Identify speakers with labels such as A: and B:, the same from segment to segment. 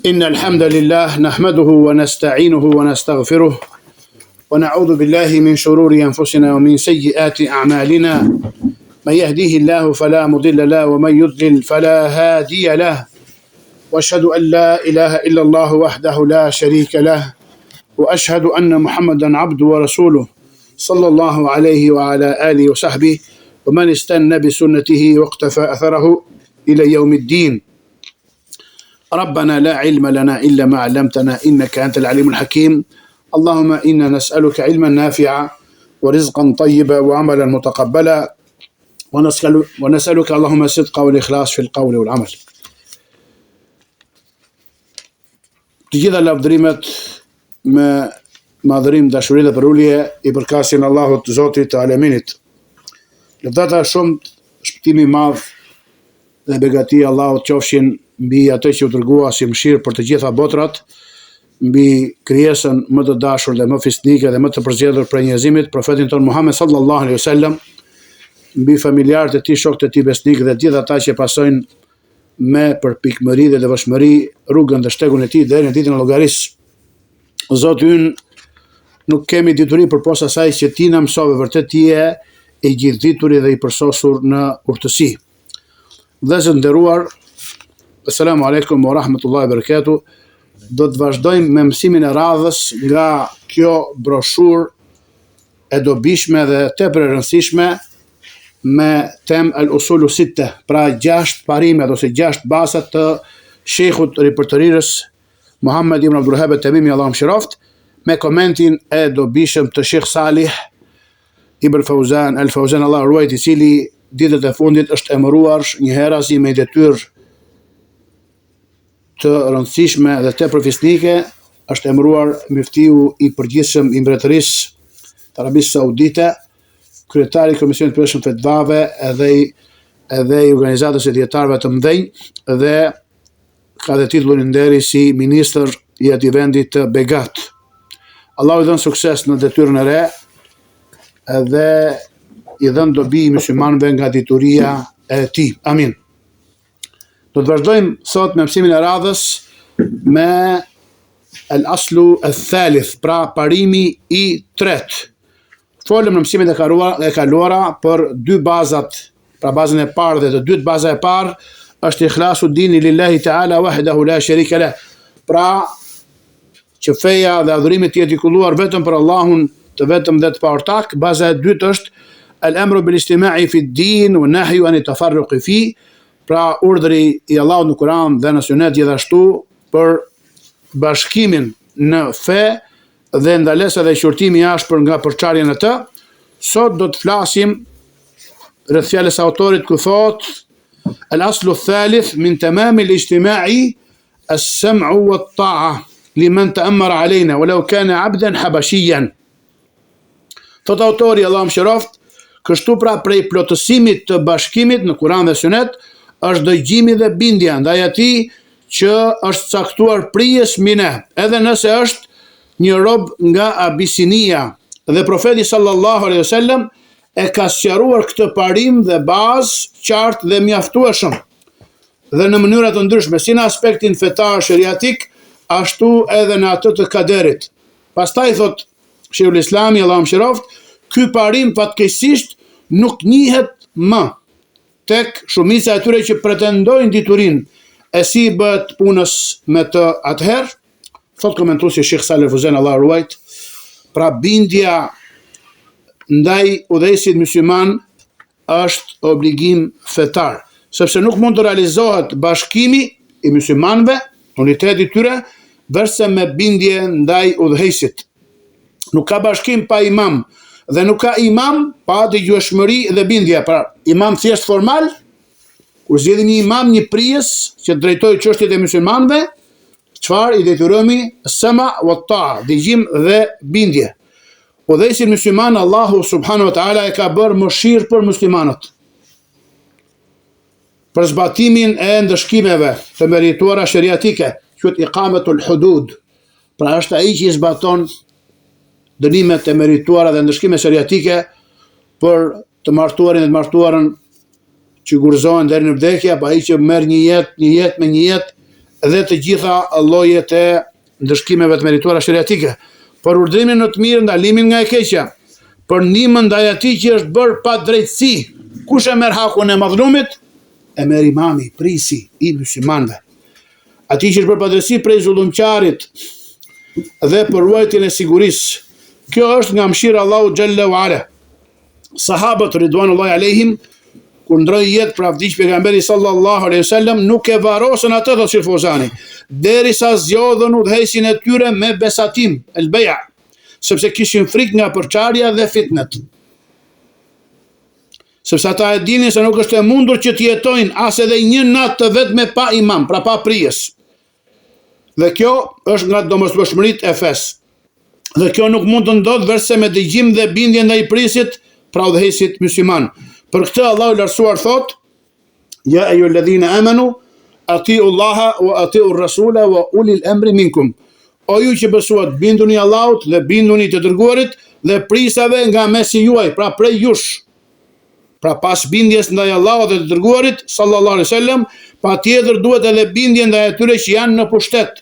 A: إن الحمد لله نحمده ونستعينه ونستغفره ونعوذ بالله من شرور أنفسنا ومن سيئات أعمالنا من يهديه الله فلا مضل له ومن يضلل فلا هادي له وأشهد أن لا إله إلا الله وحده لا شريك له وأشهد أن محمدا عبده ورسوله صلى الله عليه وعلى آله وصحبه ومن استنى بسنته واقتفى أثره إلى يوم الدين. ربنا لا علم لنا إلا ما علمتنا إنك أنت العليم الحكيم. اللهم إنا نسألك علما نافعا ورزقا طيبا وعملا متقبلا ونسألك اللهم الصدق والإخلاص في القول والعمل. Të gjitha lavdërimet me madhërim, dashuri dhe përulje i përkasin Allahut Zotit të Aleminit. Lëvdata shumë, shpëtimi madh dhe begatia Allahut qofshin mbi atë që u dërgua si mëshirë për të gjitha botrat, mbi krijesën më të dashur dhe më fisnike dhe më të përzgjedhur për njerëzimit, profetin ton Muhammed sallallahu alaihi wasallam, mbi familjarët e tij, shokët e tij besnik dhe gjithë ata që pasojnë me përpikmëri dhe devotshmëri rrugën dhe shtegun e tij deri në ditën e llogarisë. Zoti ynë, nuk kemi dituri përposa asaj që ti na mësove, vërtet ti je i gjithdituri dhe i përsosur në urtësi. Vëllezër nderuar, Assalamu alaikum wa rahmatullahi wa barakatuh. Do të vazhdojmë me mësimin e radhës nga kjo broshurë e dobishme dhe tepër e rëndësishme me temë al-usulu sitte, pra 6 parimet ose 6 bazat të shejkhut ripërtërirës Muhammed ibn Abdul Wahhab at-Tamimi, Allahu mëshiroft, me komentin e dobishëm të Sheikh Salih ibn Fawzan al-Fawzan, Allahu ruajt, i cili ditët e fundit është emëruar një herasi me detyrë të rëndësishme dhe tepër fisnike, është emëruar muftiu i përgjithshëm i Mbretërisë të Arabisë Saudite, kryetari i Komisionit të Përgjithshëm Fetvave edhe i organizatës e dietarëve të mëdhenj, dhe ka dhe titullin e nderi si ministër i atij vendi të begat. Allahu i dhënë sukses në detyrën e re dhe i dhënë dobi muslimanëve nga dituria e tij. Amin. Do të vazhdojmë sot me mësimin e radhës me al-aslu al-thalith, pra parimi i tretë. Folëm në mësimet e kaluara për 2 bazat, pra bazën e parë dhe të dytë baza e parë është ikhlasu dini lillahi ta'ala wahdahu la sharika lah, pra që feja dhe adhurimi të jetë i kulluar vetëm për Allahun të vetëm dhe të paortak. Baza e dytë është al-amru bil istima'i fi ad-din wa nahyu an tafarruqi fi, pra urdhri i Allahut në Kur'an dhe në Sunet gjithashtu për bashkimin në fe dhe ndalesa dhe qurtimi i ashpër nga përçarja në të. Sot do të flasim rreth fjalës së autorit ku thotë al-aslu al-thalith min tamam al-ijtima'i as-sam'u wat-ta'a liman ta'ammara alayna walau kana 'abdan habashiyan. Thotë autori, Allahu mëshiroft, kështu pra prej plotësimit të bashkimit në Kur'an dhe Sunet është dëgjimi dhe bindja ndaj atij që është caktuar prijes mine, edhe nëse është një rob nga Abisinia, dhe profeti sallallahu alaihi wasallam e ka sqaruar këtë parim dhe bazë qartë dhe mjaftueshëm dhe në mënyra të ndryshme, si në aspektin fetar sheriatik, ashtu edhe në atë të kaderit. Pastaj thot Sheikhul Islami, Allahu mëshiroft, ky parim fatkeqësisht nuk njihet më tek shumica e atyre që pretendojnë diturinë. E si bëhet punës me të atëherë? Thot komentuesi Sheikh Salih al-Fawzan, Allahu ruajt, pra bindja ndaj udhëheqësit musliman është obligim fetar, sepse nuk mund të realizohet bashkimi i muslimanëve, uniteti i tyre, verse me bindje ndaj udhëheqësit. Nuk ka bashkim pa imam, dhe nuk ka imam pa dëgjueshmëri dhe bindje. Pra imam thjesht formal, kur zgjedhim një imam, një prijes që drejtojë çështjet e muslimanëve, çfarë i detyrohemi? Sama wa ta'a, dëgjim dhe bindje. Udhëheqësi musliman, Allahu subhanahu wa ta'ala e ka bërë mëshirë për muslimanët, për zbatimin e ndëshkimeve të merituara sheriatike, quhet iqamatul hudud. Pra është ai që i zbaton dënimet e merituara dhe ndëshkimet sheriatike për të martuarin dhe të martuarën që gurzohen deri në vdekje, apo ai që merr një jetë me një jetë dhe të gjitha llojet e ndëshkimeve të merituara shariatike, për urdhrimin në të mirë, ndalimin nga e keqja, për ndihmën ndaj atij që është bërë pa drejtësi. Kush e merr hakun e madhlumit? E merr imami, prisi i muslimanëve. Atij që është bërë pa drejtësi prej zullumqarit dhe për ruajtjen e sigurisë. Kjo është nga mëshira Allahu xhalla wa ala. Sahabët ridwanullahi alehim kur ndroi jetë pra vdiq pejgamberi sallallahu alaihi wasallam, nuk e varrosën atë, thotë Sheikh Fozani, derisa zgjodhën udhëheqjen e tyre me besatim, el beja, sepse kishin frikë nga përçarja dhe fitnet. Sepse ata e dinin se nuk është e mundur që të jetojnë as edhe një natë të vetme pa imam, pra pa prijes. Dhe kjo është nga domosdoshmëritë e fesë. Dhe kjo nuk mund të ndodhë verse me dëgjim dhe bindje ndaj prisit, pra udhëheqësit musliman. Për këtë Allahu i lartësuar thot: Ja ayyuhalladhina amanu atiu Allaha wa atiu ar-rasula wa ulil amri minkum. O ju që besuat, binduni Allahut dhe binduni të dërguarit dhe prisave nga mesi juaj, pra prej jush. Pra pas bindjes ndaj Allahut dhe të dërguarit sallallahu alaihi wasallam, patjetër duhet edhe bindje ndaj atyre që janë në pushtet.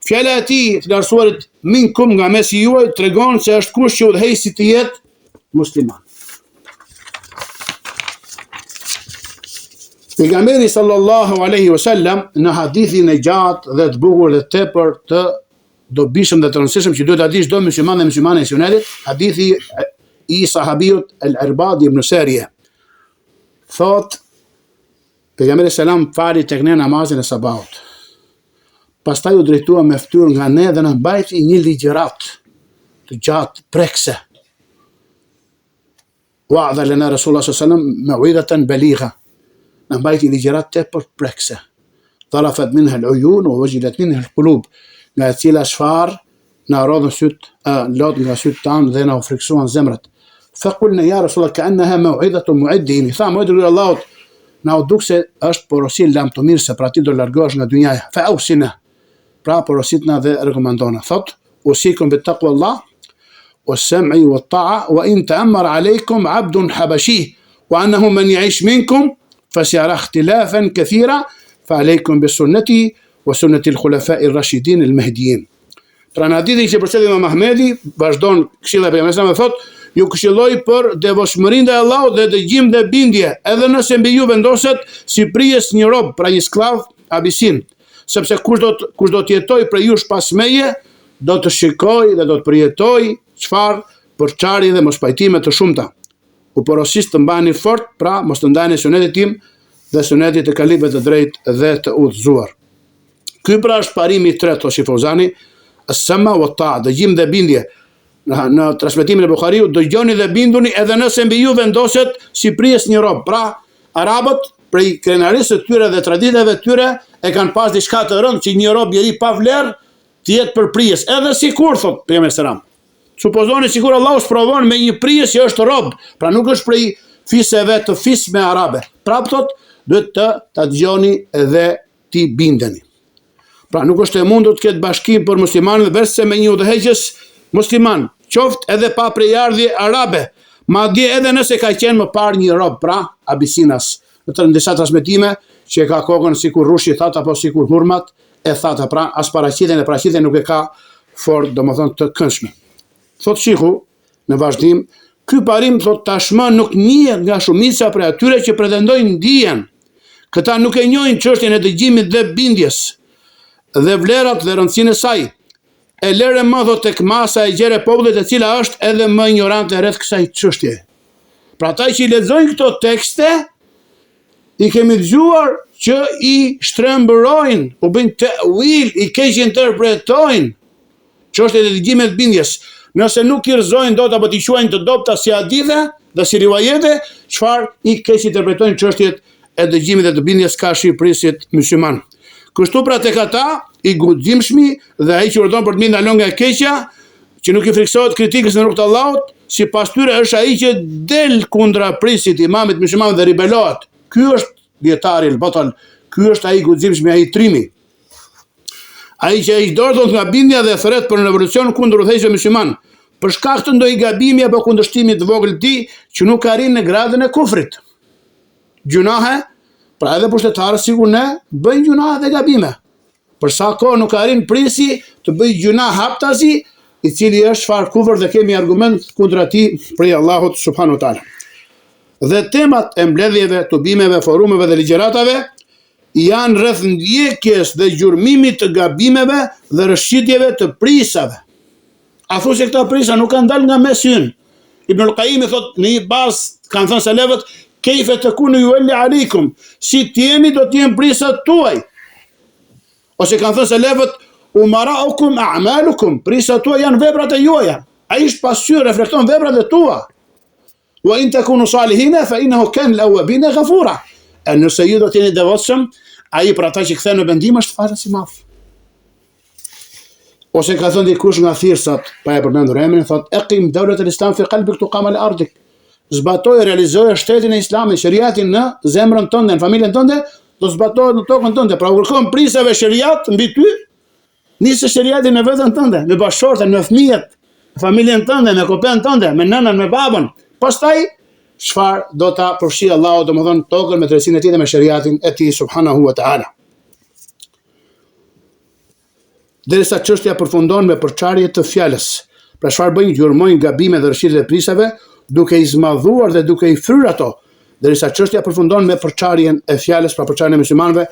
A: Fjala e tij të lartësuarit minkum, nga mesi juaj, tregon se është kush që udhëheqësi të jetë musliman. Pejgamberi sallallahu alaihi wasallam në hadithin e gjatë dhe të bukur dhe tepër të dobishëm dhe të rëndësishëm që duhet ta dish çdo musliman dhe muslimane e sunetit, hadithi i sahabiut al-Irbad ibn Sariya. Thot pejgamberi selam fali tek ne namazin e sabahut. Pastaj u drejtua me fytyrë nga ne dhe na mbajti një ligjërat të gjatë prekse. Wa'adha lana Rasulullah sallallahu alaihi wasallam maw'idatan baligha. Në mbajti ligjërat tepër prekse. Tarafat minha al-uyun wa wajilat minha al-qulub, nga e cila shfar na rodhën syt, lot nga syt tan dhe na u friksuan zemrat. Fa qulna ya Rasulullah ka'annaha maw'idatu mu'addin. Tha mu'addi Allahut, na u duk se është porosi lamtomirse, pra ti do largohesh nga dynjaja. Fa ausina, pra porositna dhe rekomandona. Thot: usikum bi taqwallah was-sam'i wat-ta'a wa in ta'ammara alaykum 'abdun habashi wa annahu man ya'ish minkum فسيرى اختلافا كثيرا فعليكم بسنتي وسنة الخلفاء الراشدين المهديين. Pra në hadithin që përcjell Imam Ahmedi, vazhdon këshilla e pejgamberit sa thot: ju këshilloj për devotshmërinë ndaj Allahut dhe dëgjim dhe bindje, edhe nëse mbi ju vendoset si prijes një rob, pra një sklav abisin, sepse kush do të jetojë prej jush pas meje, do të shikojë dhe do të përjetojë çfarë përçarje dhe mospajtime të shumta. U porosis të mbani fort, pra mos të ndani sunetit tim dhe sunetit të kalifëve të drejtë dhe të udhëzuar. Ky pra është parimi i tretë, thotë Fozani, as-sama wa ta'a, dëgjim dhe bindje. Në transmetimin e Buhariut, dëgjoni dhe binduni edhe nëse mbi ju vendoset si prijes një rob. Pra arabët prej krenarisë të tyre dhe traditave të tyre e kanë pas diçka të rëndë që një rob i ri pa vlerë të jetë për prijes, edhe sikur thotë pejgamberi selam. Supozoni sikur Allahu sprovon me një prijes që është rob, pra nuk është prej fisëve të fisme arabe. Prap thot, duhet ta dëgjoni dhe ti bindeni. Pra nuk është e mundur të ketë bashkim për muslimanët verse me një udhëheqës musliman, qoftë edhe pa prejardhje arabe, madje edhe nëse ka qenë më parë një rob, pra abisinas. Në disa transmetime që e ka kokën sikur rushi thata apo sikur hurmat e thata, pra as paraqitjen e paraqitjen nuk e ka fort, domethënë të këndshme. Thot shiku, në vazhdim, ky parim thot tashmë nuk njihet nga shumica prej atyre që pretendojnë ndijen. Këta nuk e njohin çështjen e dëgjimit dhe bindjes dhe vlerat dhe rëndësinë e saj. E lere më thot tek masa e gjerë e popullit, e cila është edhe më ignorante rreth kësaj çështje. Pra ata që i lexojnë këto tekste, i kemi dëgjuar që i shtrembërojnë, u bëjnë ta'wil, i keq interpretojnë çështjet e dëgjimit dhe bindjes. Nëse nuk i rrëzojnë dot apo t'i quajnë të dobta si hadithe dhe si riwayete, çfarë i keq interpretojnë çështjet e dëgjimit dhe të bindjes ka shqipërisit musliman. Kështu pra tek ata i guximshmi dhe ai që urdhon për të ndalur nga e keqja, që nuk i friksohet kritikës në rrugt të Allahut, sipas tyre është ai që del kundra prisit imamit musliman dhe ribelohet. Ky është dietari al-batal, ky është ai guximshmi, ai trimi. Ai që i dordhon nga bindja dhe thret për revolucion kundër udhëheqësve musliman, për shkak të ndonjë gabimi apo kundërshtimit të vogël të tij që nuk arrin në gradën e kufrit. Gjunahe, pra edhe pushtetarët sikur ne bëjnë gjunahe dhe gabime. Për sa kohë nuk arrin prisi të bëj gjuna haptazi, i cili është çfarë kufër dhe kemi argument kundër atij prej Allahut subhanahu wa taala. Dhe temat e mbledhjeve, tubimeve, forumeve dhe ligjëratave janë rreth ndjekjes dhe gjurmimit të gabimeve dhe rëshqitjeve të prisave. A thu se këta prisa nuk kanë dalë nga mesi ynë. Ibn al-Qayyim thot në një bazë kanë thënë selefët, kejfe të kunu yuelli alikum, si t'jeni do t'jen prisat tuaj. Ose kanë thënë selefët, umaraukum a'malukum, prisat tuaj janë veprat e juaja. Ai është pasqyrë, reflekton veprat e tua. Wa in takunu salihina fa innahu kana lil-awwabina ghafura. Nëse ju do t'jeni devotshëm, ai për ata që kthehen në bendim është falës i madh. Ose ka thënë dikush nga thirrsat, pa e përmendur emrin, thot aqim dawlat al-islam fi qalbik tuqam al-ardik. Zbatoj, realizoj shtetin e Islamit, shariatin në zemrën tënde, në familjen tënde, do zbatohet në tokën tënde. Pra u kërkon prisave shariat mbi ty, nisë shariatin në veten tënde, me bashortën, me fëmijët, me familjen tënde, me kopen tënde, me nënën, me babën. Pastaj çfarë do ta përfshi Allahu, domethënë tokën me drejtsinë e tij dhe me shariatin e tij subhanahu wa taala. Derisa çështja përfundon me përçarje të fjalës. Pra çfarë bëjnë, gjurmojnë gabime dhe rëshqitje të prisave, duke i zmadhuar dhe duke i fryr ato, derisa çështja përfundon me përçarjen e fjalës, pra përçarjen e muslimanëve,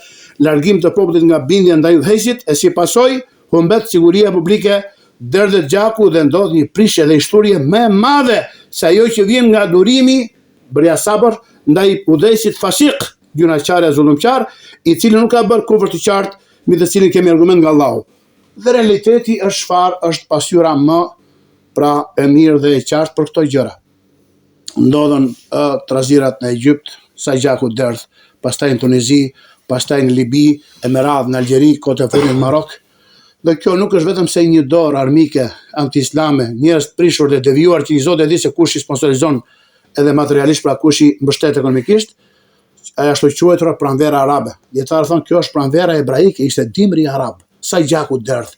A: largim të popullit nga bindja ndaj udhëheqësit, e si pasojë humbet siguria publike, derdhet gjaku dhe ndodh një prishje dhe shturje më e madhe se ajo që vjen nga durimi, bërja sabër, ndaj udhëheqësit fasik, gjunaqar e zullumqar, i cili nuk ka bërë kufër të qartë, me të cilin kemi argument nga Allahu. Dhe realiteti është çfarë, është pasqyra më pra e mirë dhe e qartë për këto gjëra. Ndodhen trazirat në Egjipt, sa gjaku derdh, pastaj në Tunizi, pastaj në Libi, e me radhë në Algjeri, kote fundit në Marok. Dhe kjo nuk është vetëm se një dorë armike anti-islame, njerëz të prishur dhe devijuar që i Zoti e di se kush i sponsorizon edhe materialisht, pra kush i mbështet ekonomikisht, ajo ashtu quhetur pranvera arabe. Dietarë thonë kjo është pranvera hebraike, ishte dimri arab. Sa gjaku derdh,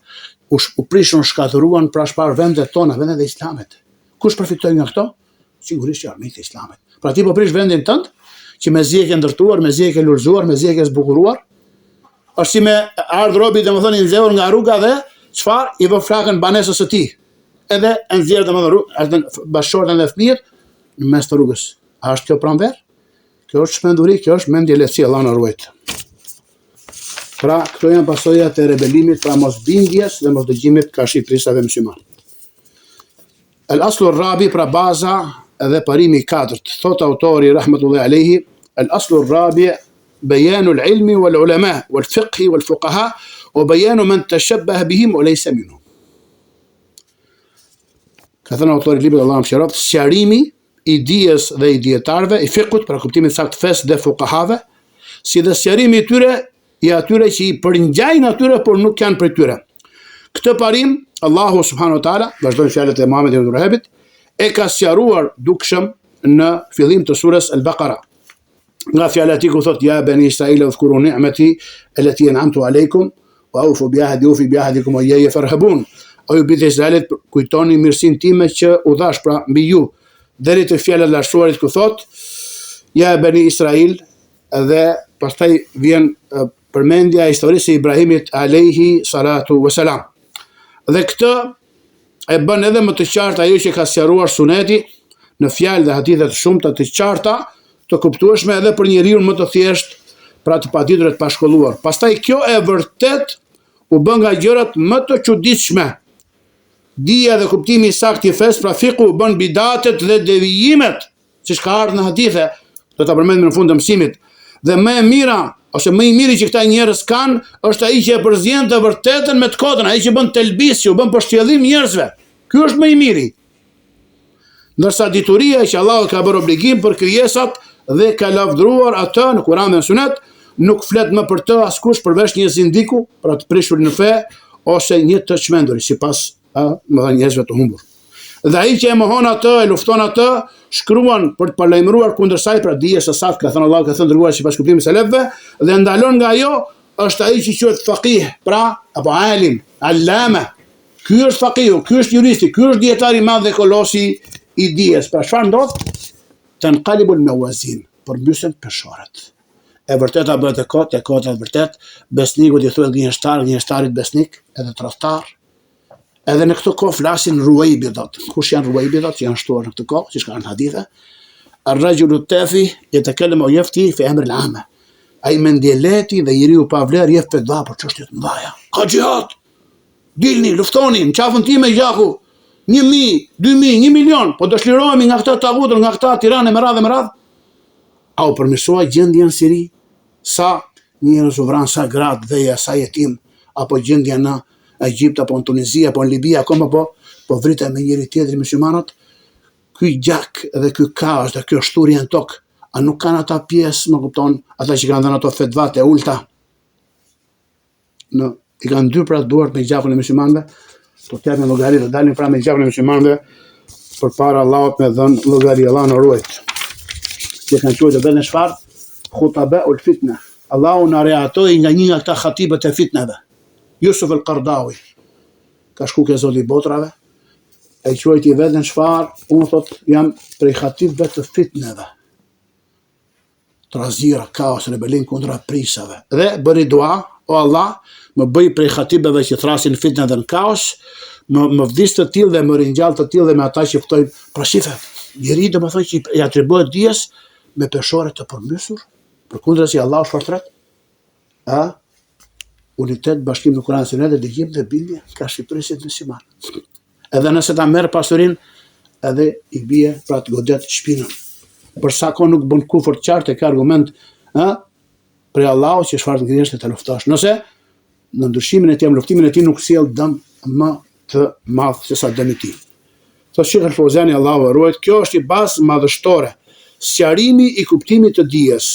A: u prishën, shkatëruan pra shpar vendet tona, vendet e Islamit. Kush përfitoi nga këto? Sigurisht që armiqtë e Islamit. Pra ti po prish vendin tënd, që me zi e ke ndërtuar, me zi e ke lulzuar, me zi e ke zbukuruar, është si me ardh robi domethënë i nxehur nga rruga dhe çfarë i vë flakën banesës së tij. Edhe e nxjerr domethënë bashortën dhe fëmijët në mes të rrugës. A është kjo pranverë? Kjo është shpenduri, kjo është mendje lehtësi, Allah na ruaj. Pra, këto janë pasojat e rebelimit, pra mosbindjes dhe mosdëgjimit ka shqipërisave musliman. El aslu rabi, pra baza edhe parimi i katërt, thot autori rahmetullahi alayhi, el aslu rabi bejanu l'ilmi wal ulama wal fiqhi wal fuqaha o bejanu men tashabbaha bihim o lejse minhum. Ka thënë autori librit, Allah më shëroft, sqarimi i dijes dhe i dietarëve, i fiqhut, pra kuptimin sakt fes dhe fuqahave, si dhe sqarimi i tyre i atyre që i përngjajnë atyre, por nuk janë për tyre. Këtë parim, Allahu subhanahu wa taala, vazhdojnë fjalët e Muhamedit ibn Rahebit, e ka sqaruar dukshëm në fillim të surës Al-Baqara. Nga fjala e tij ku thot ja bani Israila udhkuru ni'mati allati an'amtu alaykum wa awfu bi ahdi ufi bi ahdikum wa iyaya farhabun. O ju bitë Izraelit, kujtoni mirësinë time që u dhash pra mbi ju. Deri te fjala e lashruarit ku thot ja bani Israil, dhe pastaj vjen përmendja e historisë e Ibrahimit alayhi salatu wassalam. Dhe këtë e bën edhe më të qartë ajo që ka sqaruar Suneti në fjalë dhe hadithe të shumta të qarta, të kuptueshme edhe për njeriu më të thjeshtë, pra të paditur e të pashkolluar. Pastaj kjo e vërtet u bën nga gjërat më të çuditshme. Dija dhe kuptimi i saktë i fesë, pra fiku u bën bidatet dhe devijimet, siç ka ardhur në hadithe, do ta përmendim në fund të mësimit. Dhe më e mira ose më i miri që këta njerëz kanë, është ai që e përzien të vërtetën me të kotën, ai që bën telbis, që u bën përshtyellim njerëzve. Ky është më i miri. Ndërsa dituria që Allahu ka bërë obligim për krijesat dhe ka lavdruar atë në Kur'an dhe në Sunet, nuk flet më për të askush përveç një zindiku, pra të prishur në fe, ose një të çmendur, sipas njerëzve të humbur. Dhe ai që e mohon atë, e lufton atë, shkruan për të palajmëruar kundër saj, pra dijes së saktë, ka thënë Allahu, ka thënë dërguar sipas kuptimit të selefëve, dhe ndalon nga ajo, është ai që quhet faqih, pra apo alim, allama. Ky është faqihu, ky është juristi, ky është dietari i madh dhe kolosi i dijes. Pra çfarë ndodh? Tanqalibul mawazin, përmbysen peshorët. e vërteta bëhet e kota e vërtet, besniku i thuhet gënjeshtarit besnik, edhe tradhtar. Edhe në këtë kohë flasin ruajbidat. Kush janë ruajbidat? Janë shtuar në këtë kohë, siç ka në hadithe. Ar-rajulu tafi yatakallamu yafti fi amr al-'amma. Ai mendjeleti dhe njeriu pa vlerë jep fetva për çështje të mëdha. Ka xhihad. Dilni, luftoni, në qafën time gjaku. 1000, 2000, 1 milion, po dëshirohemi nga këta tagutën, nga këta Tiranë me radhë. A u përmirësua gjendja në Siri? Sa njerëz u vranë, sa gratë dheja, sa jetim, apo gjendja në Egjipt, apo në Tunizia, apo në Libi, akoma po vriten me njëri tjetrin muslimanët. Ky gjak dhe ky kaos dhe kjo shturje në tokë, a nuk kanë ata pjesë, më kupton, ata që kanë dhënë ato fetvat e ulta? I kanë dy pra duart me gjakun e muslimanëve, të japin llogari të dalin pra me gjakun e muslimanëve përpara Allahut me dhën llogari, Allah na ruaj. Që kanë thënë vetëm çfarë? Khutaba ul fitna. Allahu na rehatoi nga një nga këta khatibët e fitnave. Yusuf al-Qardawi, ka shku ke zoti botrave, e quajti vetën çfarë? Unë thot jam prej khatibëve të fitnave. Trazira, kaos, rebelin kundra prisave. Dhe bëri dua, o Allah, më bëj prej khatibëve që thrasin fitnë dhe në kaos, më vdis të tillë dhe më ringjall të tillë dhe me ata që ftojnë. Pra shife, njeri do më thoi që i atribuohet dijes me peshore të përmbysur, përkundër se Allah shfartret, unitet, bashkim në Kur'an Sunet dhe dëgjim dhe bindje ka Shqipërisë të musliman. Edhe nëse ta merr pasurin, edhe i bie pra të godet shpinën. Për sa kohë nuk bën kufër të qartë, ka argument për Allahu që çfarë ngrihesh të luftosh. Nëse në ndryshimin e tij, luftimin e tij nuk sjell dëm më të madh se sa dëmi i tij. Thotë Sheikh Al-Fawzani, Allahu e ruajt, kjo është i bazë madhështore, sqarimi i kuptimit të dijes.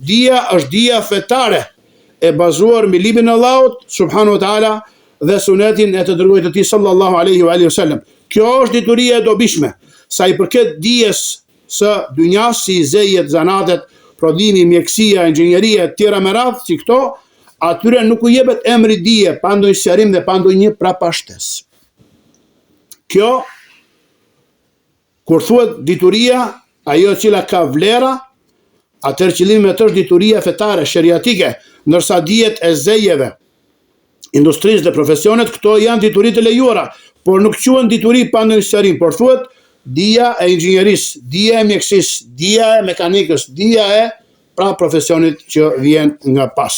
A: Dija është dija fetare, e bazuar mbi librin e Allahut subhanahu wa taala dhe sunetin e të dërguarit të tij sallallahu alaihi wa sallam. Kjo është dituria e dobishme, sa i përket dijes së dynjas, si zejet, zanatet, prodhimi, mjekësia, inxhinieria e tjera me radhë, si këto, atyre nuk u jepet emri dije, pa ndonjë sqarim dhe pa ndonjë prapashtesë. Kjo, kur thuhet dituria, ajo e cila ka vlera, atëherë qëllimi me të është dituria fetare, sheriatike, ndërsa dijet e zejeve, industrisë dhe profesionet, këto janë diturit e lejuara, por nuk quhen dituri pa ndonjë sqarim, por thuhet dija e inxhinierisë, dija e mjekësisë, dija e mekanikës, dija e pra profesionit që vjen nga pas.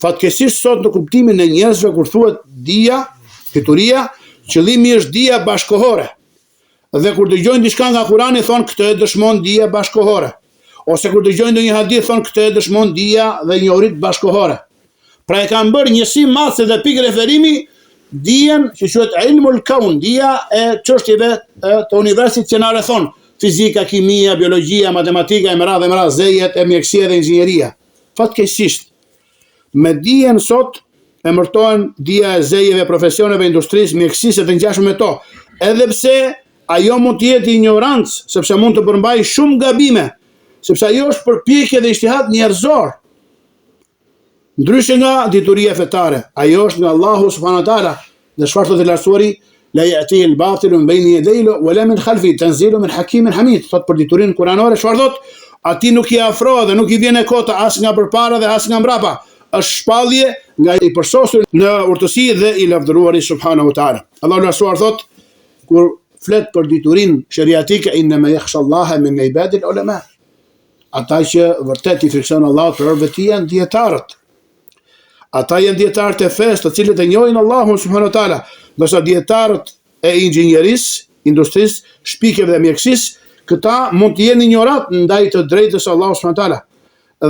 A: Fatkeqësisht sot në kuptimin e njerëzve kur thuhet dija, dituria, qëllimi është dija bashkohore. Dhe kur dëgjojnë diçka nga Kurani thonë këtë e dëshmon dija bashkohore. Ose kur dëgjojnë ndonjë hadith thonë këtë e dëshmon dija dhe njohurit bashkohore. Pra e kanë bërë njësi mase dhe pikë referimi dijen që quhet ilmul kaun, dija e çështjeve të universit që na rrethon, fizika, kimia, biologjia, matematika, e mëradh, zejet, e mjekësia dhe inxhinieria. Fatkeqësisht, me dijen sot emërtohen dija e zejeve, profesioneve, industrisë, mjekësisë të ngjashme me to. Edhe pse ajo mund të jetë ignorancë, sepse mund të përmbajë shumë gabime, sepse ajo është përpjekje dhe ijtihad njerëzor. Ndryshe nga dituria fetare, ajo është nga Allahu subhanahu wa taala, dhe çfarë thotë Lartësuari, la ya'ti al-batilu min bayni yadayhi wa la min khalfi, tanzilu min hakimin hamid. Thot për diturinë kuranore, çfarë thot? Ati nuk i afrohet dhe nuk i vjen e kota as nga përpara dhe as nga mbrapa. Është shpallje nga i përsosur në urtësi dhe i lavdëruari subhanahu wa taala. Allahu Lartësuar thot kur flet për diturinë sheriatike, inma yakhsha Allaha min ibadil ulama. Ata që vërtet i frikson Allahut për vetë janë dietarët. Ata janë dietarët e fesë, të cilët e njohin Allahun subhanahu wa taala, ndërsa dietarët e inxhinierisë, industrisë, shpikjeve dhe mjekësisë, këta mund të jenë ignorant ndaj të drejtës Allahut subhanahu wa taala.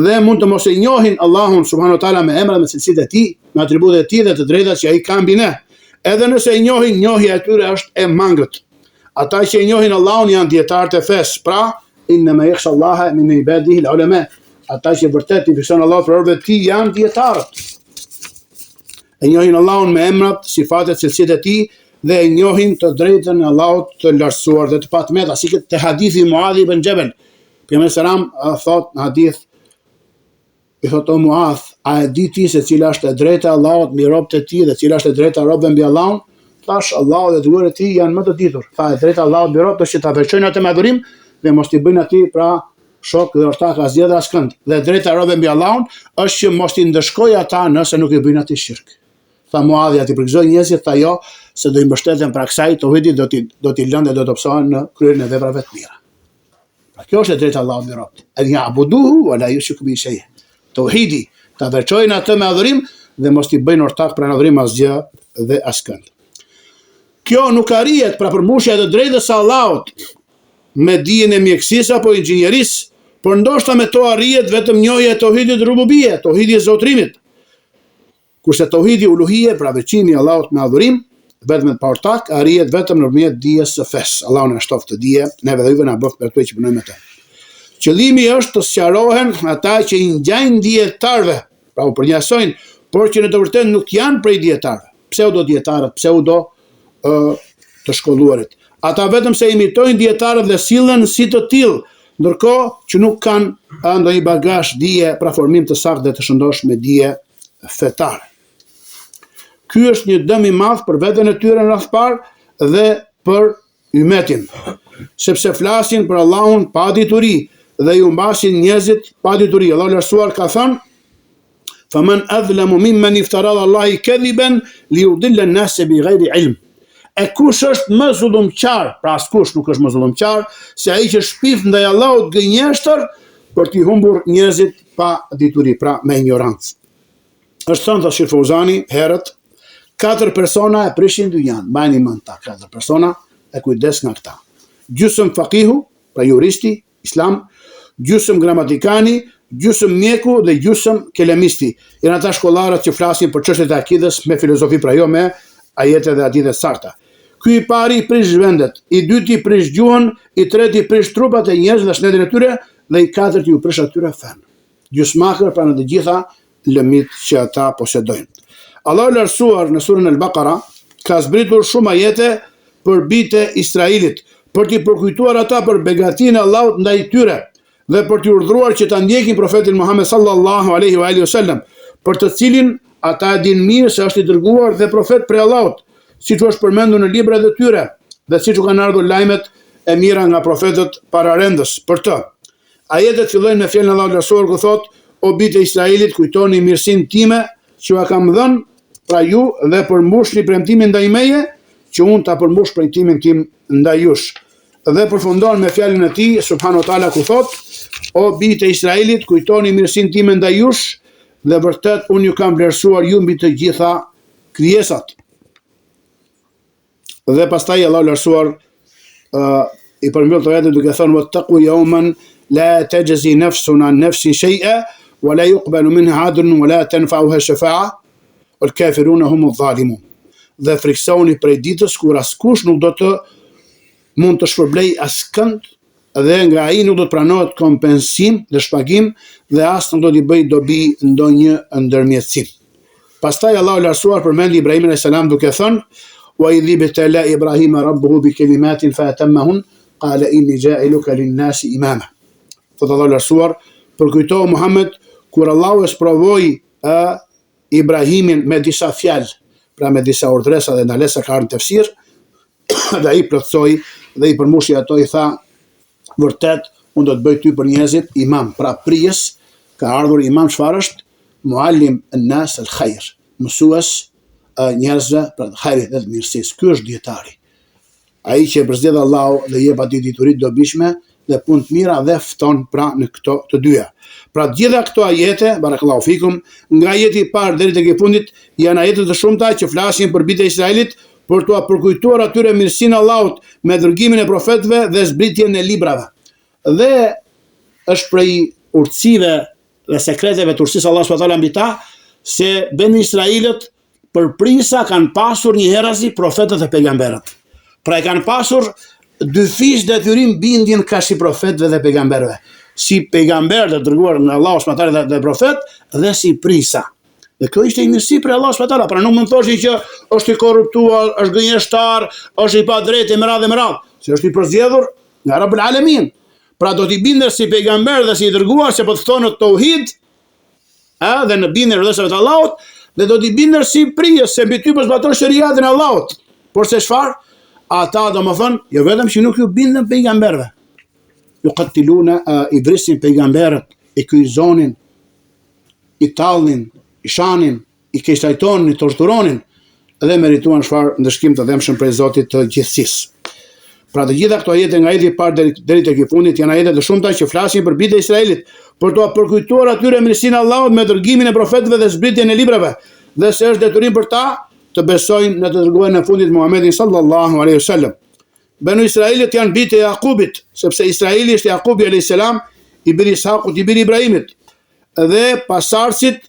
A: Dhe mund të mos e njohin Allahun subhanahu wa taala me emrat dhe cilësitë e tij, me atributet e tij dhe të drejtat që ai ka mbi ne. Edhe nëse e njohin, njohja e tyre është e mangët. Ata që e njohin Allahun janë dietarët e fesë, pra inma yakhsha Allaha min ibadihi al-ulama. Ata që vërtet i frikson Allahut për vetë tij janë dietarët. E njohin Allahun me emrat, sifatet, cilësitë e tij dhe e njohin të drejtën e Allahut të lartësuar dhe të patmeta, si te hadithi Muadh ibn Jabal. Pejgamberi selam thot në hadith, i thot o Muadh, a e di ti se cila është e drejta e Allahut mbi robët e tij dhe cila është e drejta e robëve mbi Allahun? Thash Allahu dhe dërguari i tij janë më të ditur. Tha e drejta e Allahut mbi robët është që ta veçojnë atë me adhurim dhe mos t'i bëjnë atij pra shok dhe ortak asgjë askënd. Dhe drejta e robëve mbi Allahun është që mos i ndëshkojë ata nëse nuk i bëjnë atij shirk. Tha Muadhi aty përgëzoi njerëzit, tha jo, se do i mbështeten pra kësaj tauhidi do t'i lënë dhe do të opsohen në kryerjen e veprave të mira. Pra kjo është e drejta e Allahut mbi robët. An ya'buduhu wa la yushriku bihi shay'a. Tauhidi, ta veçojnë atë me adhurim dhe mos t'i bëjnë ortak pranë adhurim asgjë dhe askënd. Kjo nuk arrihet pra përmbushja e të drejtës së Allahut me dijen e mjekësisë apo inxhinierisë, por ndoshta me to arrihet vetëm njohja e tauhidit rububie, tauhidi i zotërimit. Kurse tauhidi uluhie, pra veçimi i Allahut me adhurim, vetëm pa ortak, arrihet vetëm nëpërmjet dijes së fesë. Allahu na shtoft të dije, neve dhe juve na bëft për të që punojmë me të. Qëllimi është të sqarohen ata që i ngjajnë dietarëve, pra u përnjasojnë, por që në të vërtetë nuk janë prej dietarëve. Pseudodietarët, të shkolluarit. Ata vetëm se imitojnë dietarët dhe sillen si të tillë, ndërkohë që nuk kanë ndonjë bagazh dije pra formim të saktë dhe të shëndosh me dije fetare. Ky është një dëm i madh për veten e tyre në radh parë dhe për ymmetin, sepse flasin për Allahun pa dituri dhe ju mbasin njerëzit pa dituri. Allahu lartësuar ka thënë: "Faman adlamu mimman iftara 'ala Allahi kadhiban liyudilla an-nasa bighayri ilm." E kush është më zullumqar, pra askush nuk është më zullumqar se ai që shpif ndaj Allahut gënjeshtër për t'i humbur njerëzit pa dituri, pra me ignorancë. Është thënë të Shir Fauzani herët, 4 persona e prishin dynjan, mbajini mend ta 4 persona e kujdes nga këta. Gjysëm fakihu, pra juristi, islam, gjysëm gramatikani, gjysëm mjeku dhe gjysëm kelemisti. Janë ata shkollarët që flasin për çështjet e akidës me filozofi, pra jo me ajete dhe hadithe sakta. Ky i pari i prish vendet, i dyti i prish gjuhën, i treti i prish trupat e njerëzve dhe shëndetin e tyre, dhe i katërti u prish atyre fen. Gjysmakër pra në të gjitha lëmit që ata posedojnë. Allahu lartësuar në surën Al-Baqara ka zbritur shumë ajete për bijtë e Israilit, për t'i përkujtuar ata për begatinë e Allahut ndaj tyre dhe për t'i urdhëruar që ta ndjekin profetin Muhammed sallallahu alaihi wa sallam, për të cilin ata din mirë se është i dërguar dhe profet prej Allahut, siç është përmendur në librat e tyre dhe siç u kanë ardhur lajmet e mira nga profetët pararendës për të. Ajetet fillojnë me fjalën e Allahut lartësuar ku thotë: "O bijtë e Israilit, kujtoni mirësinë time që ua kam dhënë pra ju dhe përmbushni premtimin ndaj meje, që unë ta përmbush premtimin tim ndaj jush." Dhe përfundon me fjalën e tij subhanahu wa taala ku thotë: "O bijtë e Israilit, kujtoni mirësinë time ndaj jush, dhe vërtet unë ju kam vlerësuar ju mbi të gjitha krijesat." Dhe pastaj Allahu lartësuar i përmbyll të ajetin duke thënë: "Wattaqu yawman la tajzi nafsun an nafsin shay'a wa la yuqbalu minha 'adlun wa la tanfa'uha shafa'a wal kafiruna hum adh-dhalimun." Dhe friksoni prej ditës kur askush nuk do të mund të shpërblej askënd dhe nga ai nuk do të pranohet kompensim dhe shpagim dhe as nuk do t'i bëj dobi ndonjë ndërmjetësim. Pastaj Allahu lartësuar përmendi Ibrahimin alayhis salam duke thënë: "Wa idh ibtala Ibrahima rabbuhu bi kalimatin fa atammahun qala inni ja'iluka lin-nasi imama." Thotë Allahu lartësuar, përkujto Muhammed kur Allahu e sprovoi Ibrahimin me disa fjalë, pra me disa urdhresa dhe ndalesa ka në tefsir, dhe ai plotësoi dhe i përmbushi ato, i tha: "Vërtet, unë do të bëj ty për njerëzit imam." Pra prijes ka ardhur imam çfarë është? Muallim an-nas al-khair, mësues njerëzve për hajrit dhe mirësisë. Ky është dietari. Ai që e përzgjedh Allahu dhe jep atij dituri të dobishme dhe punë të mira dhe fton pra në këto të dyja. Pra gjitha këto ajete, barakallahu fikum, nga ajeti i parë deri tek i fundit, janë ajete të shumta që flasin për bijtë e Israilit, për t'u përkujtuar atyre mirësinë e Allahut me dërgimin e profetëve dhe zbritjen e librave. Dhe është prej urtësive dhe sekreteve të urtësisë Allahut subhanahu wa taala mbi ta, se Beni Israilët përprisa kanë pasur një herazi profetët dhe pejgamberët. Pra e kanë pasur dy fish detyrim bindjen ka si profetëve dhe pejgamberëve. Si pejgamber të dërguar nga Allahu subhanahu wa taala dhe profet dhe si prisa. Dhe kjo ishte një mirësi për Allahu subhanahu wa taala. Pra nuk mund të thoshin që është i korruptuar, është gënjeshtar, është i padrejtë me radhë, se është i përzgjedhur nga Rabbul Alamin. Pra do t'i bindesh si pejgamber dhe si i dërguar se po të thonë tauhid, dhe në bindjen e rrethave të Allahut, dhe do t'i bindesh si prijes se mbi ty po zbaton shariatin e Allahut. Por se çfarë? Ata domethënë jo vetëm që nuk ju bindën pejgamberëve, yuqattiluna, i vrisin pejgamberët, i kryqëzonin, i tallnin, i shanin, i keqtrajtonin, i torturonin dhe merituan çfarë ndëshkim të dhëmshëm prej Zotit të gjithësisë. Pra të gjitha këto ajete nga ajeti i parë deri tek i fundit janë ajete të shumta që flasin për bijtë e Izraelit, për t'u përkujtuar atyre mirësinë e Allahut me dërgimin e profetëve dhe zbritjen e librave, dhe se është detyrim për ta të besojnë në të dërguarin e fundit Muhammedin sallallahu alaihi wasallam. Banu Israilit janë bijtë e Jakubit, sepse Israili është Jakubi alayhis salam, i biri Ishakut, i biri Ibrahimit, dhe pasardhësit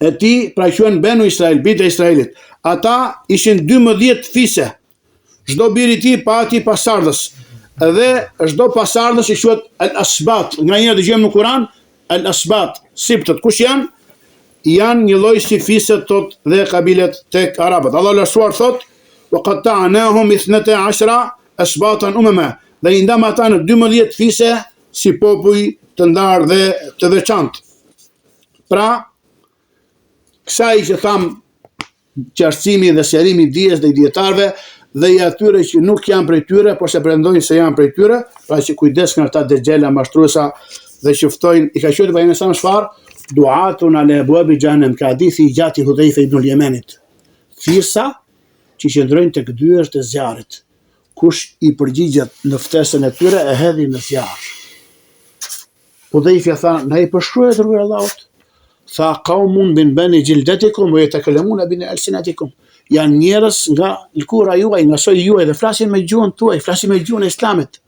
A: e tij pra quhen Banu Israil, bijtë e Israilit. Ata ishin 12 fise. Çdo bir i tij pati pasardhës, dhe çdo pasardhës i quhet al-asbat. Nga njëra dëgjojmë në Kur'an al-asbat, siptët kush janë? Janë një lloj si fiset tot dhe kabilet tek arabët. Allah lëshuar thot: "Wa qatta'nahum 12 asbatan umama", dhe i ndam ata në 12 fise si popull të ndarë dhe të veçantë. Pra, kësaj që tham qartësimi dhe sqarimi i dijes dhe i dietarëve dhe i atyre që nuk janë prej tyre, por se pretendojnë se janë prej tyre, pra që kujdes nga ata dexhela mashtruesa dhe që ftojnë, i ka qenë vajnë sa çfarë, duatun ala abwab jahannam, ka hadithi i gjatë i Hudhaifa ibn al-Yamanit. Thirrsa që qëndrojnë tek dyert e zjarrit. Kush i përgjigjet në ftesën e tyre e hedhi në zjarr. Hudhaifa tha: "Na i përshkruaj rrugën e Allahut?" Tha: "Qaumun min bani jildatikum wa yatakallamuna bi alsinatikum." Janë njerëz nga lkura juaj, nga soji juaj dhe flasin me gjuhën tuaj, flasin me gjuhën e Islamit.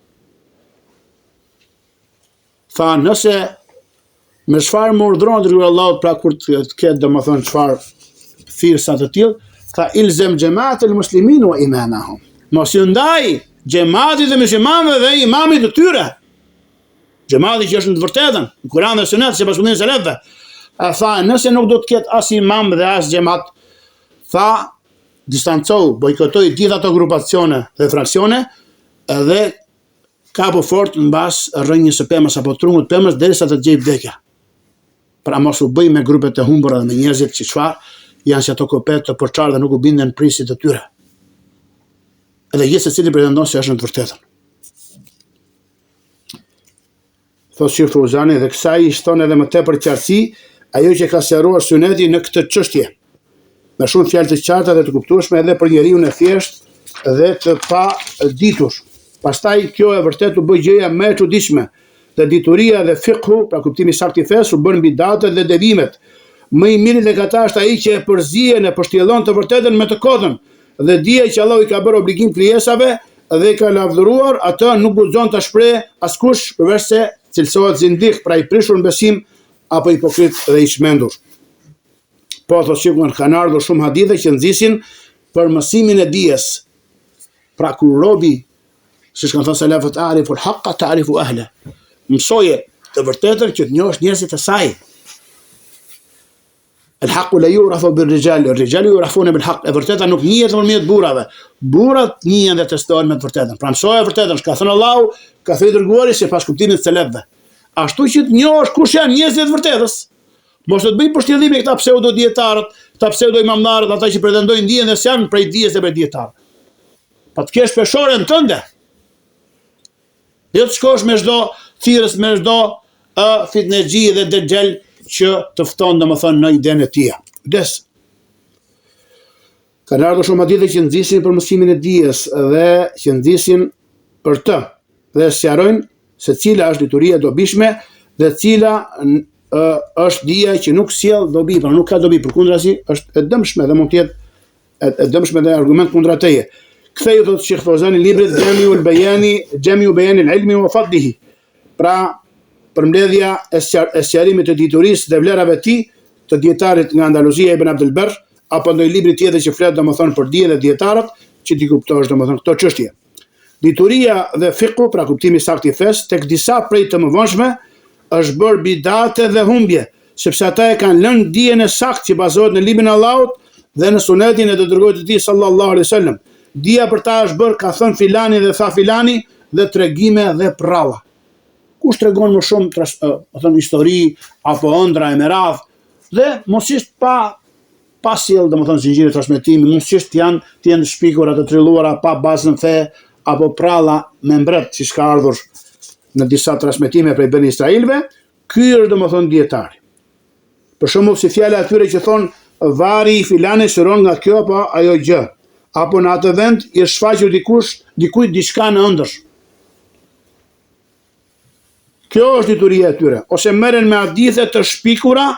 A: Tha: "Nëse me çfarë më urdhëron rrugë Allahut, pra kur të ketë domethënë çfarë thirrsa të tillë, tha: ilzam jama'at al-muslimin wa imamahum." Mos ju ndaj xhamatit dhe muslimanëve dhe imamit të tyre. Xhamati që është në të vërtetën, në Kur'an dhe Sunet, sipas fundimit të selefëve. Tha: "Nëse nuk do të ketë as imam dhe as xhamat, tha, distancohu, bojkotoj gjitha ato grupacione dhe fraksione dhe kapo fort mbas rrënjës së pemës apo trungut pemës derisa të gjej vdekja. Pra mos u bëj me grupet e humbura dhe me njerëzit që çfarë janë si ato kopet të porçar dhe nuk u binden prisit të tyre. Edhe gjithë secili pretendon se është në të vërtetën. Thotë Sheh Fauzani, dhe kësaj i shton edhe më tepër qartësi ajo që ka sqaruar Suneti në këtë çështje, me shumë fjalë të qarta dhe të kuptueshme edhe për njeriu e thjesht dhe të pa ditur. Pastaj kjo e vërtet u bë gjëja më e çuditshme, dhe dituria dhe fiqhu, pra kuptimi saktë i fesë, u bën mbi datat dhe devimet. Më i miri tek ata është ai që e përzihen e përshtjellon të vërtetën me të kodën, dhe dije që Allah i ka bërë obligim krijesave dhe i ka lavdëruar, atë nuk guxon ta shpreh askush përveç se cilësohet zindik, pra i prishur në besim apo hipokrit dhe i çmendur. Po thotë shikun kanë ardhur shumë hadithe që nxisin për mësimin e dijes. Pra kur robi, siç kanë thënë selafët, ariful haqqa ta'rifu ahla. Mësoje të vërtetën që të njohësh njerëzit e saj. El-haqqu la yu'rafu bir-rijal, ar-rijalu yu'rafuna bil-haqq. E vërteta nuk njihet nëpërmjet burrave. Burrat njihen dhe testohen me të vërtetën. Pra mësoje vërtetën, ka thënë Allahu, ka thënë dërguari sipas kuptimit të selafëve. Ashtu që të njohësh kush janë njerëzit e vërtetës. Mos të bëj përshtjellime këta pseudo dietarët, këta pseudo imamdarët, ata që pretendojnë dijen dhe s'janë prej dijes dhe prej dietarëve. Pa të kesh peshoren tënde. Jo të shkosh me çdo thirrës, me çdo fitnexhi dhe dexhel që të fton domethënë në idenë e tij. Des. Kanë ardhur shumë hadithe që nxisin për mësimin e dijes dhe që nxisin për të dhe sqarojnë se cila është dituria e dobishme dhe cila është dija që nuk sjell dobi, pra nuk ka dobi, përkundrazi është e dëmshme dhe mund të jetë e dëmshme dhe argument kundra teje. Ktheu thotë Sheh Fauzani librit Jami'u Bayani al-Ilmi wa Fadlihi. Pra përmbledhja e sqarimit të diturisë dhe vlerave të tij, të dietarit nga Andaluzia Ibn Abdul Barr, apo ndonjë libri tjetër që flet domethënë për dijen e dietarët, që ti kuptosh domethënë këto çështje. Dituria dhe fiqhu, pra kuptimi saktë i fesë, tek disa prej të mëvonshme është bërë bidate dhe humbje, sepse ata e kanë lënë dijen e saktë që bazohet në librin e Allahut dhe në sunetin e të dërguarit të tij sallallahu alaihi wasallam. Dia për ta është bërë ka thënë filani dhe tha filani dhe tregime dhe prralla. Kush tregon më shumë thënë histori apo ëndra e meradh dhe mosisht pa sjell domethënë zinxhire transmetimi, mosisht të jenë shpikuara të trilluara pa bazë në fe apo pralla me mbret, siç ka ardhur në disa transmetime prej Beni Israilve, ky është domethënë dietari. Për shembull, si fjala atyre që thonë vari i filani shëron nga kjo apo ajo gjë, apo në atë vend i është shfaqur dikujt diçka në ëndër. Kjo është dituria e tyre. Ose merren me hadithe të shpikura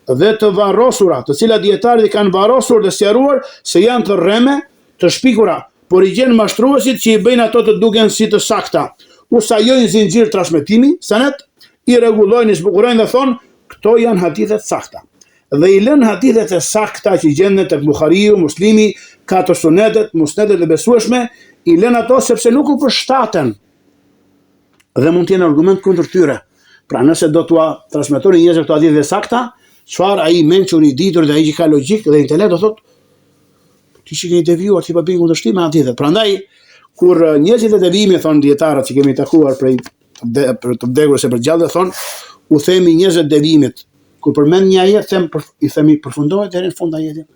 A: dhe të varrosura, të cilat dietarët i kanë varrosur dhe sqaruar se janë të rreme, të shpikura, por i gjen mashtruesit që i bëjnë ato të duken si të sakta. U sajojnë zinxhir transmetimi, sanet, i rregullojnë, i zbukurojnë dhe thonë, këto janë hadithet sakta. Dhe i lënë hadithet e sakta që gjenden tek Buhariu, Muslimi, ka të sunetet, musnetet e besueshme, i lënë ato sepse nuk u përshtaten dhe mund të jenë argument kundër tyre. Pra nëse do t'ua transmetoni njerëzve këto hadithe sakta, çfarë ai mençur i ditur dhe ai që ka logjik dhe intelekt do thotë ti që ke devijuar ti pa bën kundërshtim me hadithet. Prandaj kur njerëzit e devijimit thon dietarët që kemi takuar për të vdekur se për gjallë thon u themi njerëzve të devijimit kur përmend një ajet i themi përfundohet deri në fund ajetin.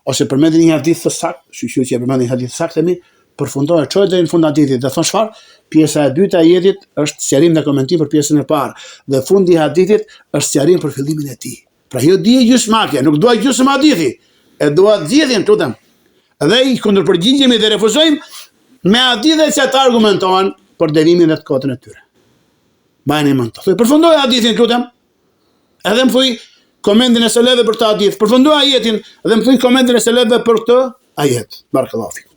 A: Ose përmend një hadith të saktë, shqyqyr që e përmend një hadith të saktë themi përfundohet çohet deri në fund ajetit. Dhe thon çfarë? Pjesa e dytë e ajetit është sqarim dhe komentim për pjesën e parë dhe fundi i hadithit është sqarim për fillimin e tij. Pra jo dije gjysmake, nuk dua gjysmë hadithi, e dua zgjidhjen tutem. Dhe i kundërpërgjigjemi dhe refuzojmë me hadithet që ata argumentohen për devimin dhe të kotën e tyre. Bajeni mend. Thuaj përfundoj hadithin tutem. Edhe më thuj komentin e seleve për të hadith. Përfundoj ajetin dhe më thuj komentin e seleve për këtë ajet. Barakallahu fikum.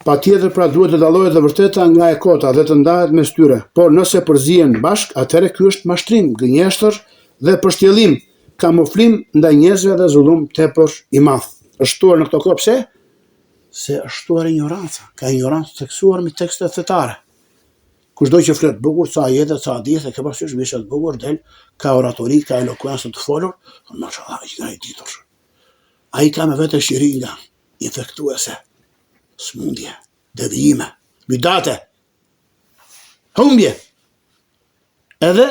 A: Patjetër pra duhet të dallohet e vërteta nga e kota dhe të ndahet mes tyre. Por nëse përzihen bashk, atëherë ky është mashtrim, gënjeshtër dhe përshtjellim, kamuflim ndaj njerëzve dhe zullum tepër i madh. Është shtuar në këto kohë pse? Se është shtuar ignoranca, ka ignorancë theksuar me tekste fetare. Kushdo që flet bukur sa ajete, sa hadithe, ka parasysh vishat bukur del, ka oratori, ka elokuencë të folur, mashallah, i ka i ditur. Ai ka me vetë shiringa infektuese. Smundje, devijime, bidate, humbje. Edhe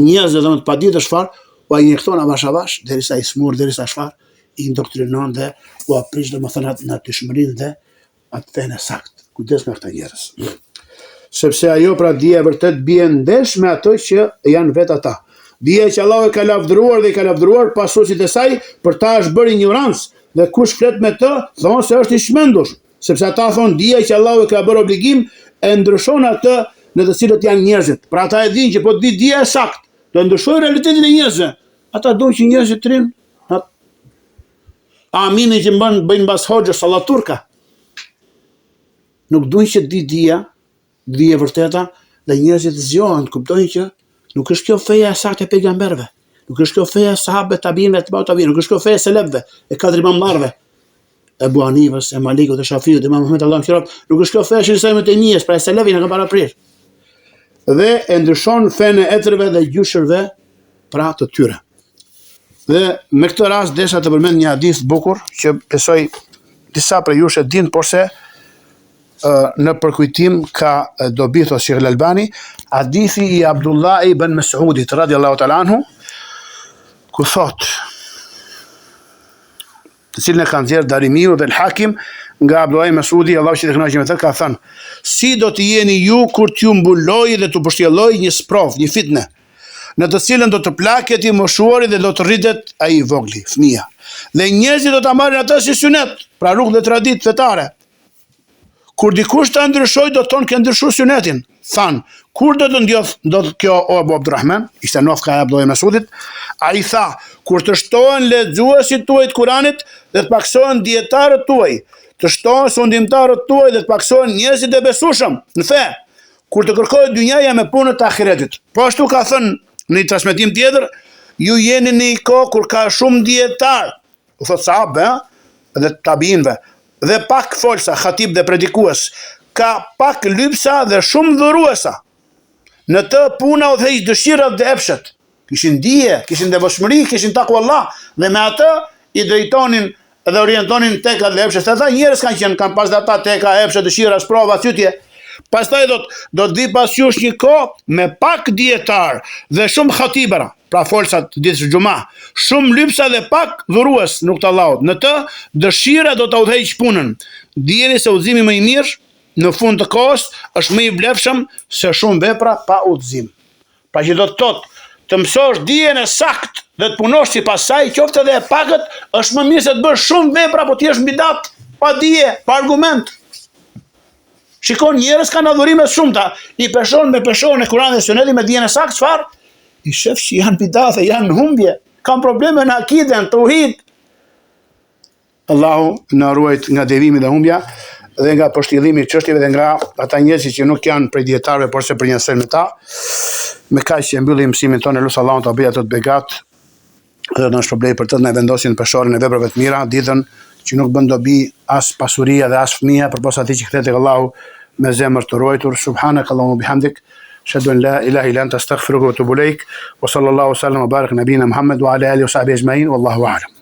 A: njerëzve dhe më të paditur çfarë, u injekton avash avash, derisa i smur, derisa çfarë, i indoktrinon dhe u aprish domethënë në natyrshmërinë dhe atë fenë sakt. Kujdes me këta njerëz. Sepse ajo pra dija e vërtet bie ndesh me ato që janë vetë ata. Dija që Allahu e ka lavdëruar dhe i ka lavdëruar pasuesit e saj, për ta është bërë ignorancë, dhe kush flet me të, thonë se është i shmendur. Sepse ata thonë dija që Allahu e ka bërë obligim e ndryshon atë në të cilët janë njerëzit. Pra ata e dinë që po të di dija e saktë, do ndryshojë realitetin e njerëzve. Ata do që njerëzit të rinë aminin që bëjnë mbas hoxhës sallaturka. Nuk duhin që di dija e vërteta dhe njerëzit zgjohen, kuptojnë që nuk është kjo feja e saktë e pejgamberëve. Nuk është kjo feja e sahabëve tabiinëve të tabiinëve, nuk është kjo feja e selefëve, e katër imamlarëve. Ebu Hanifës, e Malikut, e Shafiut, Imam Muhammed Allahu mëshiroft, nuk është kjo feja që Islam të Tejmiyes, pra e selefëve në kanë paraprirë. Dhe e ndryshon fenë e etërve dhe gjyshërve pra të tyre. Dhe me këtë rast desha të përmend një hadith bukur që besoj disa prej jush e dinë, por se në përkujtim ka dobi thos Sheikh Al-Albani, hadithi i Abdullah ibn Mas'udit radhiyallahu ta'ala anhu, ku thot, të cilën e kanë nxjerrë Darimiu dhe Al-Hakim nga Abdullah ibn Mas'udi, Allahu që të kënaqë me të, ka thënë: si do të jeni ju kur t'ju mbuloj dhe t'u pushtjelloj një sprov, një fitne, në të cilën do të plaket i moshuari dhe do të rritet ai i vogli, fëmia. Dhe njerëzit do ta marrin atë si sunet, pra rrugë dhe traditë fetare. Kur dikush ta ndryshoj, do të thonë ke ndryshuar sunetin. Than, kur do të ndodh kjo o Abu Abdurrahman, ishte nofka e Abdullah ibn Mas'udit, ai tha, kur të shtohen lexuesit tuaj të Kuranit dhe të paksohen dietarët tuaj, të shtohen sundimtarët tuaj dhe të paksohen njerëzit e besueshëm në fe, kur të kërkohet dynjaja me punët e ahiretit. Po ashtu ka thënë në një transmetim tjetër, ju jeni në një kohë kur ka shumë dietar, u thot sahabë dhe tabiinëve, dhe pak folsa, khatib dhe predikues, ka pak lypsa dhe shumë dhuruesa. Në të puna u dhej dëshirat dhe epshet. Kishin dije, kishin devotshmëri, kishin takuallah, dhe me atë i drejtonin dhe orientonin teka dhe epshet. Ata njerëz kanë pas dhe ata teka, epshet, dëshira, sprova, cytje. Pastaj do të vi pas jush një kohë me pak dietar dhe shumë khatibera, pra folsat ditës xhuma, shumë lypsa dhe pak dhurues në rrugt të Allahut. Në të dëshira do ta udhëheq punën. Dijeni se udhëzimi më i mirë në fund të kohës është më i vlefshëm se shumë vepra pa udhëzim. Pra që do të thotë të mësosh dijen e saktë dhe të punosh sipas saj, qoftë edhe e pakët, është më mirë se të bësh shumë vepra po ti je bidat, pa dije, pa argument. Shikon, njerëz kanë adhurime të shumta, i peshon me peshon e Kur'anit dhe Sunetit me dijen e saktë, çfarë? I shef që janë bidate, janë në humbje, kanë probleme në akiden, tauhid. Allahu na ruajt nga devimi dhe humbja dhe nga poshtillimi i çështjeve dhe nga ata njerëz që nuk janë prej dietarëve, por se për një me ta. Me kaq që mbyllim mësimin tonë, lut Allahun ta bëjë ato të begat dhe të na shpërblet për të na vendosin në peshorën e veprave të mira, ditën që nuk bën dobi as pasuria dhe as fëmia, përposa atij që kthehet tek Allahu me zemër të ruajtur. Subhanakallahumma bihamdik, ashhadu an la ilaha illa anta astaghfiruka wa atubu ilaik. Wa sallallahu sallam wa barak nabina Muhammad wa ala alihi wa sahbihi ajma'in, wallahu a'lam.